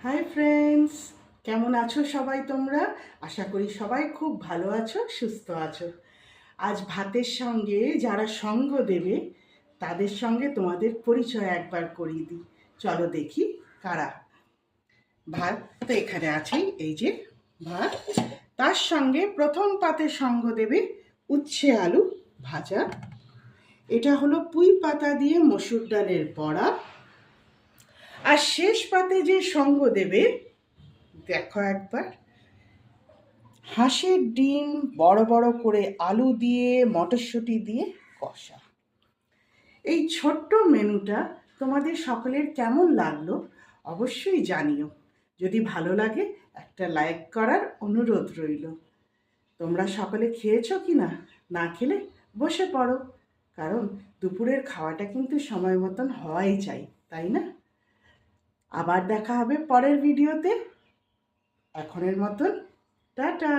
Hi friends, কেমন আছো সবাই তোমরা? আশা করি সবাই খুব ভালো আছো, সুস্থ আছো। আজ ভাতের সঙ্গে যারা সঙ্গ দেবে তাদের সঙ্গে তোমাদের পরিচয় একবার করিয়ে দিই। চলো দেখি কারা। ভাত তো এখানে আছেই, এই যে ভাত। তার সঙ্গে প্রথম পাতে সঙ্গ দেবে উচ্ছে আলু ভাজা। এটা হলো পুঁই পাতা দিয়ে মসুর ডালের বড়া। আর শেষ পাতে যে সঙ্গ দেবে, দেখো একবার, হাঁসের ডিম বড় বড় করে আলু দিয়ে মটরশুঁটি দিয়ে কষা। এই ছোট্ট মেনুটা তোমাদের সকলের কেমন লাগলো অবশ্যই জানিও। যদি ভালো লাগে একটা লাইক করার অনুরোধ রইল। তোমরা সকলে খেয়েছো কি না? না খেলে বসে পড়ো, কারণ দুপুরের খাওয়াটা কিন্তু সময় মতন হওয়াই চাই, তাই না? আবার দেখা হবে পরের ভিডিওতে। এখনের মতন টাটা।